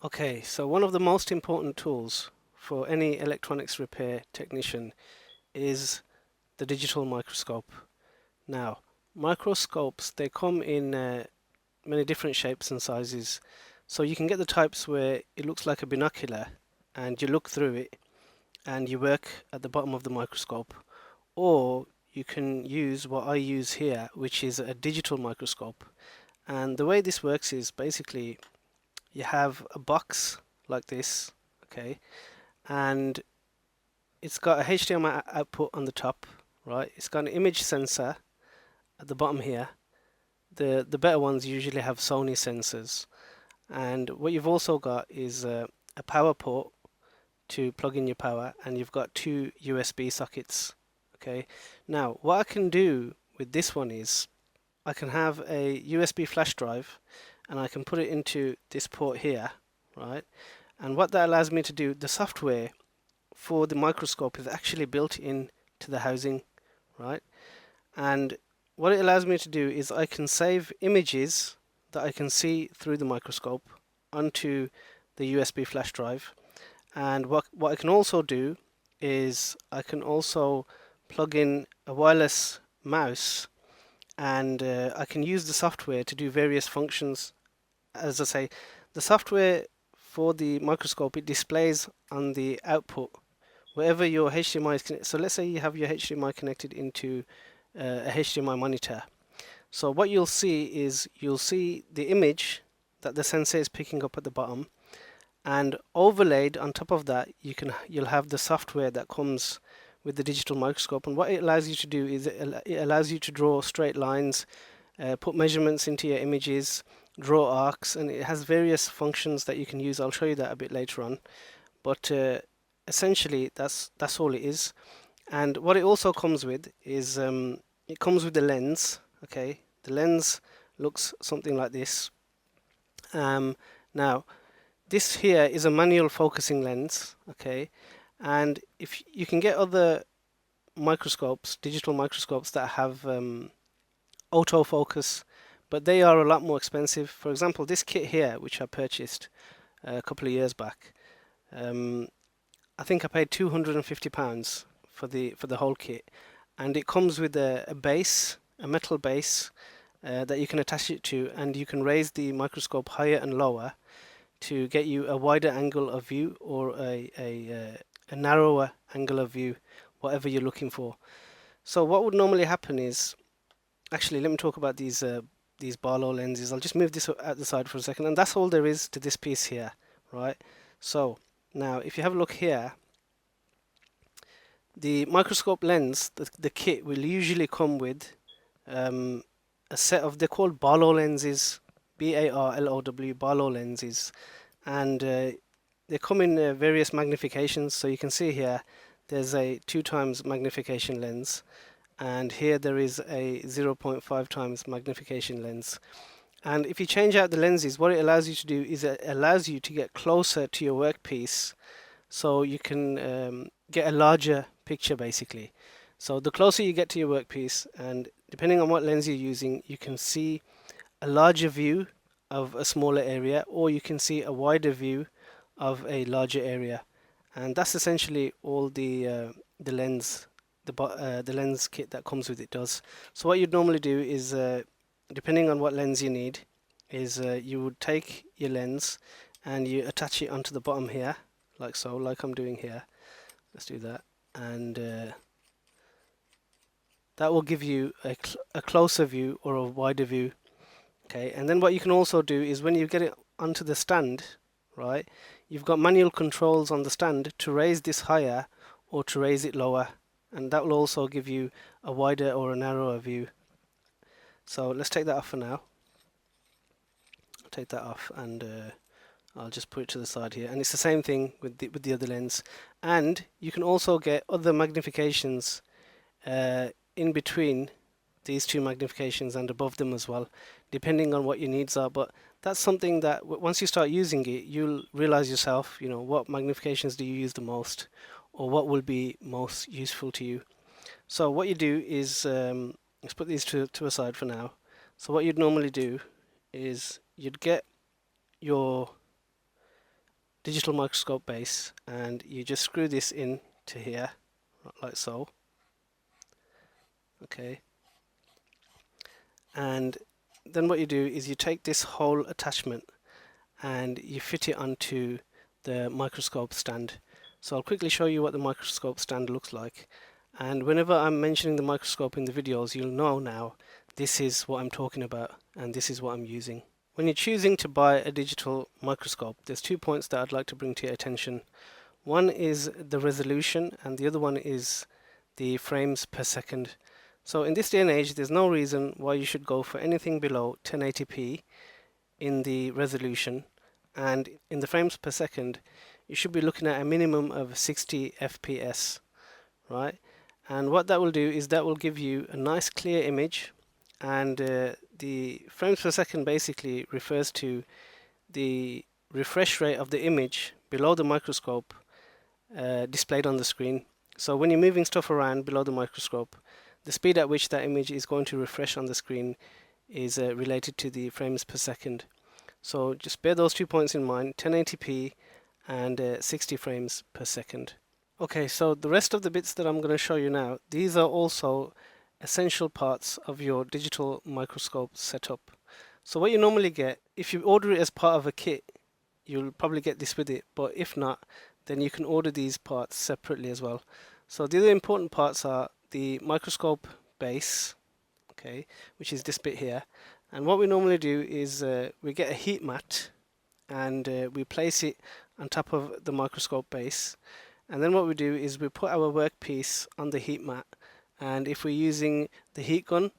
Okay, so one of the most important tools for any electronics repair technician is the digital microscope. Now, microscopes, they come in many different shapes and sizes. So you can get the types where it looks like a binocular and you look through it and you work at the bottom of the microscope. Or you can use what I use here, which is a digital microscope. And the way this works is basically you have a box like this, okay, and it's got a HDMI output on the top, right? It's got an image sensor at the bottom here. The better ones usually have Sony sensors, and what you've also got is a power port to plug in your power, and you've got two USB sockets. Okay, now what I can do with this one is I can have a USB flash drive and I can put it into this port here, right? And what that allows me to do, the software for the microscope is actually built in to the housing, right? And what it allows me to do is I can save images that I can see through the microscope onto the USB flash drive. And what I can also do is I can also plug in a wireless mouse, and I can use the software to do various functions. As I say, the software for the microscope, it displays on the output wherever your HDMI is connected. So let's say you have your HDMI connected into a HDMI monitor. So what you'll see is you'll see the image that the sensor is picking up at the bottom, and overlaid on top of that you'll have the software that comes with the digital microscope. And what it allows you to do is it allows you to draw straight lines, put measurements into your images, draw arcs, and it has various functions that you can use. I'll show you that a bit later on, but essentially that's all it is. And what it also comes with is it comes with the lens. Okay, the lens looks something like this. Now this here is a manual focusing lens, okay, and if you can get other microscopes, digital microscopes that have autofocus, but they are a lot more expensive. For example, this kit here, which I purchased a couple of years back, I think I paid £250 for the whole kit, and it comes with a base, a metal base that you can attach it to, and you can raise the microscope higher and lower to get you a wider angle of view or a narrower angle of view, whatever you're looking for. So what would normally happen is, actually, let me talk about these Barlow lenses. I'll just move this out the side for a second, and that's all there is to this piece here, right? So now, if you have a look here, the microscope lens, the kit will usually come with a set of, they're called Barlow lenses, Barlow, Barlow lenses, and they come in various magnifications. So you can see here there's a 2 times magnification lens, and here there is a 0.5 times magnification lens. And if you change out the lenses, what it allows you to do is it allows you to get closer to your workpiece, so you can get a larger picture basically. So the closer you get to your workpiece, and depending on what lens you're using, you can see a larger view of a smaller area, or you can see a wider view of a larger area. And that's essentially all the lens, the lens kit that comes with it does. So what you'd normally do is, depending on what lens you need, is you would take your lens and you attach it onto the bottom here, like so, like I'm doing here. Let's do that, and that will give you a closer view or a wider view. Okay, and then what you can also do is when you get it onto the stand, right, you've got manual controls on the stand to raise this higher or to raise it lower, and that will also give you a wider or a narrower view. So let's take that off for now. I'll take that off, and I'll just put it to the side here. And it's the same thing with the other lens. And you can also get other magnifications in between these two magnifications and above them as well, depending on what your needs are. But that's something that once you start using it, you'll realize yourself, you know, what magnifications do you use the most, or what will be most useful to you. So what you do is, let's put these to a side for now. So what you'd normally do is you'd get your digital microscope base, and you just screw this in to here like so. Okay, and then what you do is you take this whole attachment and you fit it onto the microscope stand. So I'll quickly show you what the microscope stand looks like, and whenever I'm mentioning the microscope in the videos, you'll know now this is what I'm talking about and this is what I'm using. When you're choosing to buy a digital microscope, there's 2 points that I'd like to bring to your attention. One is the resolution and the other one is the frames per second. So in this day and age, there's no reason why you should go for anything below 1080p in the resolution, and in the frames per second you should be looking at a minimum of 60 FPS, right? And what that will do is that will give you a nice clear image, and the frames per second basically refers to the refresh rate of the image below the microscope displayed on the screen. So when you're moving stuff around below the microscope, the speed at which that image is going to refresh on the screen is related to the frames per second. So just bear those 2 points in mind, 1080p and 60 frames per second. Okay, so the rest of the bits that I'm going to show you now, these are also essential parts of your digital microscope setup. So what you normally get, if you order it as part of a kit, you'll probably get this with it, but if not, then you can order these parts separately as well. So the other important parts are the microscope base, okay, which is this bit here. And what we normally do is we get a heat mat and we place it on top of the microscope base, and then what we do is we put our workpiece on the heat mat, and if we're using the heat gun,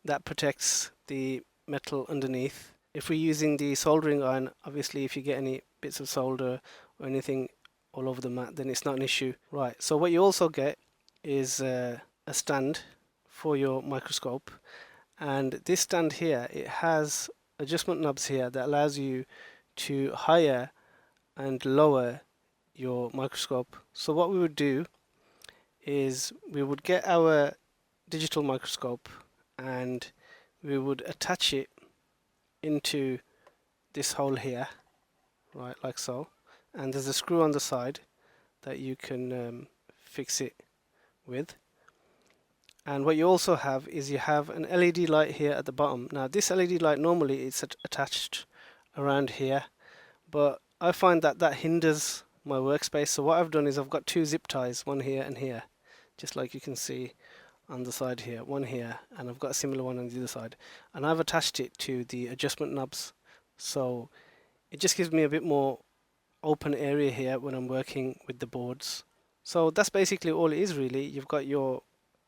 that protects the metal underneath. If we're using the soldering iron, obviously if you get any bits of solder or anything all over the mat, then it's not an issue. Right, so what you also get is a stand for your microscope, and this stand here, it has adjustment knobs here that allows you to higher and lower your microscope. So what we would do is we would get our digital microscope and we would attach it into this hole here, right, like so, and there's a screw on the side that you can fix it with. And what you also have is you have an LED light here at the bottom. Now this LED light normally it's attached around here, but I find that that hinders my workspace. So what I've done is I've got 2 zip ties, one here and here, just like you can see on the side here, one here, and I've got a similar one on the other side, and I've attached it to the adjustment knobs, so it just gives me a bit more open area here when I'm working with the boards. So that's basically all it is really. You've got your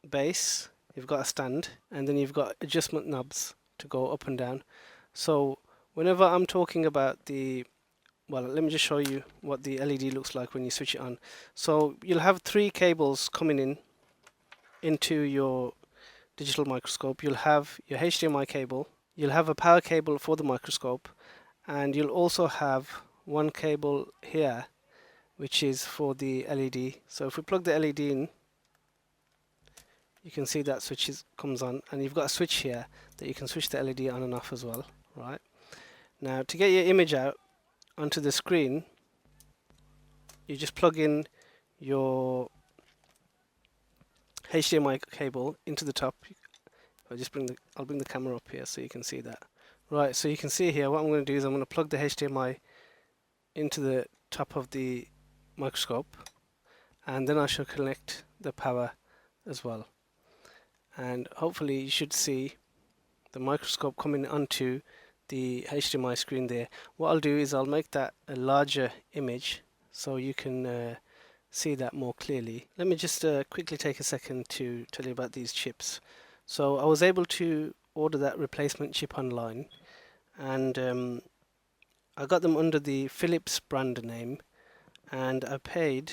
base, you've got a stand, and then you've got adjustment knobs to go up and down. So whenever I'm talking about the, well, let me just show you what the LED looks like when you switch it on. So you'll have 3 cables coming in into your digital microscope. You'll have your HDMI cable, you'll have a power cable for the microscope, and you'll also have one cable here which is for the LED. So if we plug the LED in, you can see that comes on, and you've got a switch here that you can switch the LED on and off as well. Right, now to get your image out onto the screen, you just plug in your HDMI cable into the top. I'll bring the camera up here so you can see that. Right, so you can see here what I'm going to do is I'm going to plug the HDMI into the top of the microscope, and then I shall connect the power as well, and hopefully you should see the microscope coming onto the HDMI screen there. What I'll do is I'll make that a larger image so you can see that more clearly. Let me just quickly take a second to tell you about these chips. So I was able to order that replacement chip online, and I got them under the Philips brand name, and I paid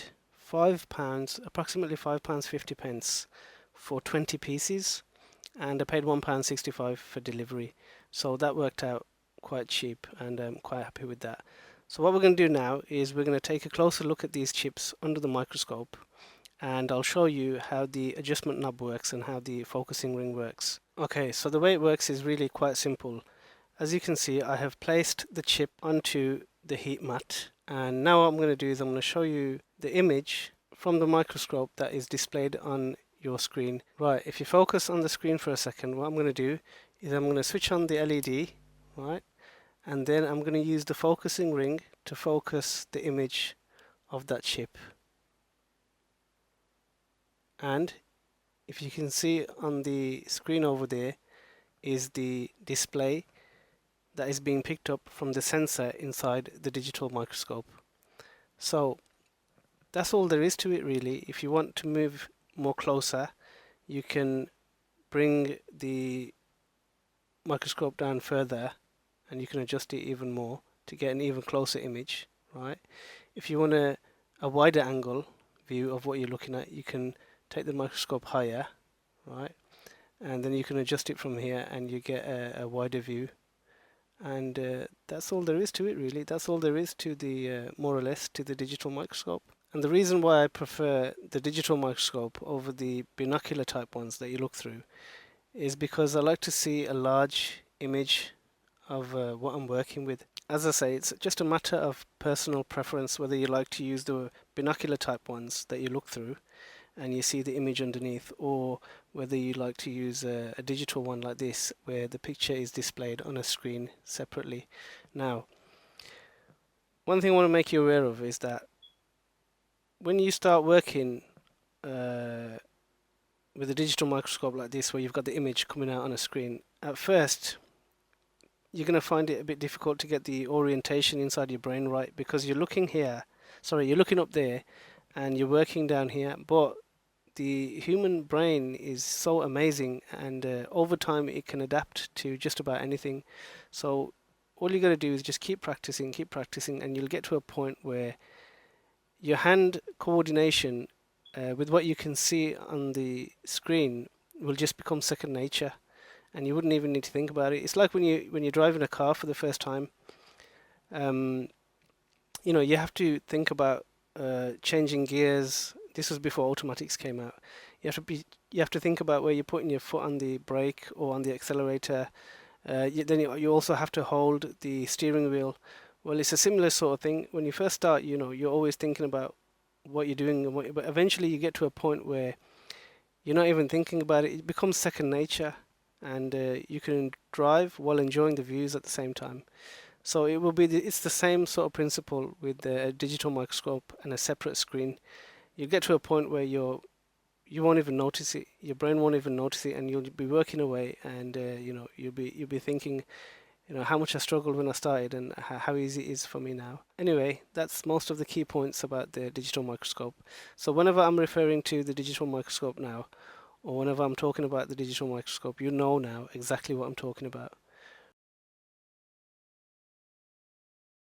£5, approximately £5.50 for 20 pieces, and I paid £1.65 for delivery. So that worked out quite cheap, and I'm quite happy with that. So what we're going to do now is we're going to take a closer look at these chips under the microscope, and I'll show you how the adjustment knob works and how the focusing ring works. Okay, so the way it works is really quite simple. As you can see, I have placed the chip onto the heat mat, And now what I'm going to do is I'm going to show you the image from the microscope that is displayed on your screen. Right, if you focus on the screen for a second, what I'm going to do is I'm going to switch on the LED, right, and then I'm going to use the focusing ring to focus the image of that chip. And if you can see on the screen over there is the display that is being picked up from the sensor inside the digital microscope. So that's all there is to it really. If you want to move more closer, you can bring the microscope down further and you can adjust it even more to get an even closer image, right? If you want a wider angle view of what you're looking at, you can take the microscope higher, right? And then you can adjust it from here and you get a wider view. And that's all there is to it really. That's all there is to the more or less to the digital microscope. And the reason why I prefer the digital microscope over the binocular type ones that you look through is because I like to see a large image of what I'm working with. As I say, it's just a matter of personal preference whether you like to use the binocular type ones that you look through and you see the image underneath, or whether you like to use a digital one like this where the picture is displayed on a screen separately. Now, one thing I want to make you aware of is that when you start working with a digital microscope like this where you've got the image coming out on a screen, at first you're going to find it a bit difficult to get the orientation inside your brain right, because you're looking you're looking up there and you're working down here, but the human brain is so amazing, and over time it can adapt to just about anything. So all you got to do is just keep practicing, and you'll get to a point where your hand coordination with what you can see on the screen will just become second nature, and you wouldn't even need to think about it. It's like when you're driving a car for the first time. You have to think about changing gears. This was before automatics came out. You have to think about where you're putting your foot on the brake or on the accelerator. Then you also have to hold the steering wheel. Well, it's a similar sort of thing. When you first start, you're always thinking about what you're doing, but eventually you get to a point where you're not even thinking about it. It becomes second nature, and you can drive while enjoying the views at the same time. So it's the same sort of principle with a digital microscope and a separate screen. You get to a point where you won't even notice it. Your brain won't even notice it, and you'll be working away, and you'll be thinking, how much I struggled when I started and how easy it is for me now. Anyway, that's most of the key points about the digital microscope. So whenever I'm referring to the digital microscope now, or whenever I'm talking about the digital microscope, you know now exactly what I'm talking about.